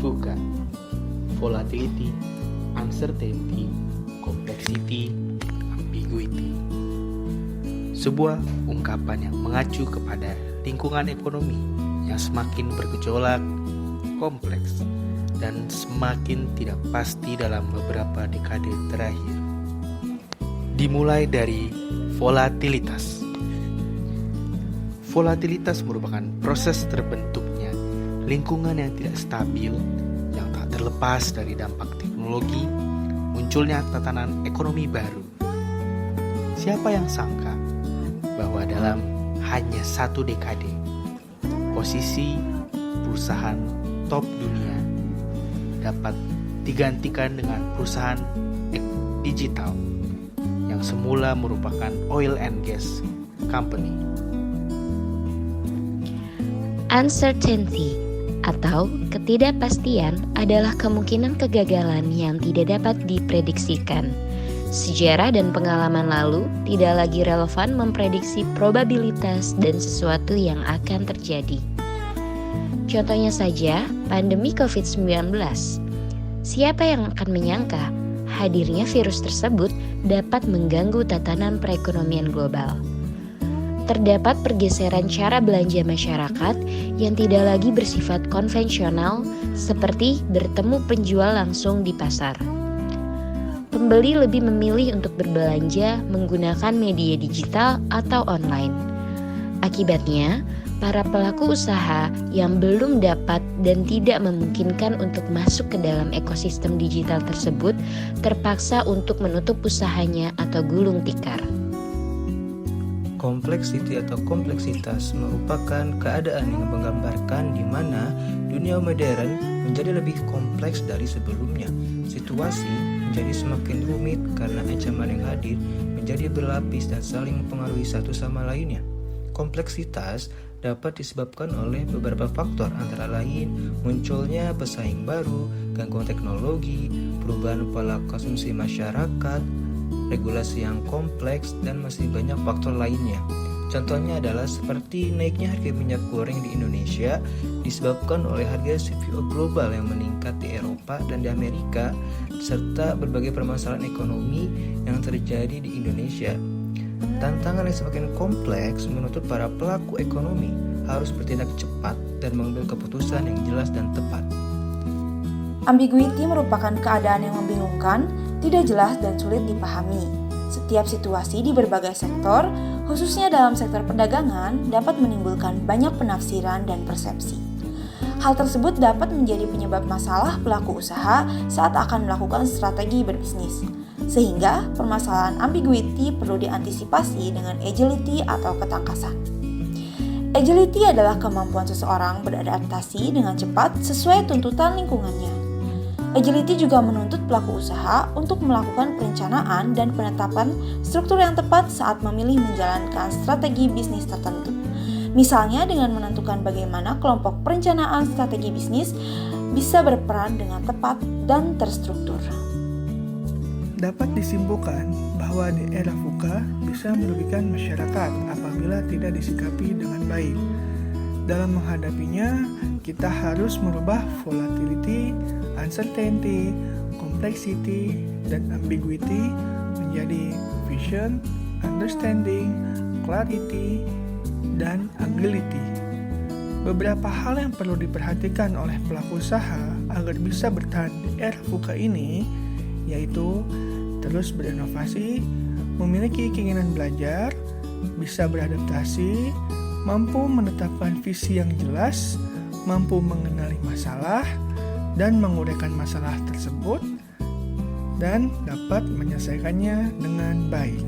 VUCA, volatility, uncertainty, complexity, ambiguity. Sebuah ungkapan yang mengacu kepada lingkungan ekonomi yang semakin bergejolak, kompleks, dan semakin tidak pasti dalam beberapa dekade terakhir. Dimulai dari volatilitas. Volatilitas merupakan proses terbentuknya lingkungan yang tidak stabil, yang tak terlepas dari dampak teknologi, munculnya tatanan ekonomi baru. Siapa yang sangka bahwa dalam hanya 1 dekade, posisi perusahaan top dunia dapat digantikan dengan perusahaan digital yang semula merupakan oil and gas company. Uncertainty atau ketidakpastian adalah kemungkinan kegagalan yang tidak dapat diprediksikan. Sejarah dan pengalaman lalu tidak lagi relevan memprediksi probabilitas dan sesuatu yang akan terjadi. Contohnya saja, pandemi COVID-19. Siapa yang akan menyangka hadirnya virus tersebut dapat mengganggu tatanan perekonomian global? Terdapat pergeseran cara belanja masyarakat yang tidak lagi bersifat konvensional seperti bertemu penjual langsung di pasar. Pembeli lebih memilih untuk berbelanja menggunakan media digital atau online. Akibatnya, para pelaku usaha yang belum dapat dan tidak memungkinkan untuk masuk ke dalam ekosistem digital tersebut terpaksa untuk menutup usahanya atau gulung tikar. Kompleksiti atau kompleksitas merupakan keadaan yang menggambarkan di mana dunia modern menjadi lebih kompleks dari sebelumnya. Situasi menjadi semakin rumit karena ancaman yang hadir menjadi berlapis dan saling mempengaruhi satu sama lainnya. Kompleksitas dapat disebabkan oleh beberapa faktor, antara lain munculnya pesaing baru, gangguan teknologi, perubahan pola konsumsi masyarakat, regulasi yang kompleks, dan masih banyak faktor lainnya. Contohnya adalah seperti naiknya harga minyak goreng di Indonesia disebabkan oleh harga CPO global yang meningkat di Eropa dan di Amerika, serta berbagai permasalahan ekonomi yang terjadi di Indonesia. Tantangan yang semakin kompleks menuntut para pelaku ekonomi harus bertindak cepat dan mengambil keputusan yang jelas dan tepat. Ambiguity merupakan keadaan yang membingungkan, tidak jelas dan sulit dipahami. Setiap situasi di berbagai sektor, khususnya dalam sektor perdagangan, dapat menimbulkan banyak penafsiran dan persepsi. Hal tersebut dapat menjadi penyebab masalah pelaku usaha saat akan melakukan strategi berbisnis. Sehingga permasalahan ambiguity perlu diantisipasi dengan agility atau ketangkasan. Agility adalah kemampuan seseorang beradaptasi dengan cepat sesuai tuntutan lingkungannya. Agility juga menuntut pelaku usaha untuk melakukan perencanaan dan penetapan struktur yang tepat saat memilih menjalankan strategi bisnis tertentu. Misalnya dengan menentukan bagaimana kelompok perencanaan strategi bisnis bisa berperan dengan tepat dan terstruktur. Dapat disimpulkan bahwa di era VUCA bisa merugikan masyarakat apabila tidak disikapi dengan baik. Dalam menghadapinya, kita harus merubah volatility, uncertainty, complexity, dan ambiguity menjadi vision, understanding, clarity, dan agility. Beberapa hal yang perlu diperhatikan oleh pelaku usaha agar bisa bertahan di era VUCA ini, yaitu terus berinovasi, memiliki keinginan belajar, bisa beradaptasi, mampu menetapkan visi yang jelas, mampu mengenali masalah dan menguraikan masalah tersebut, dan dapat menyelesaikannya dengan baik.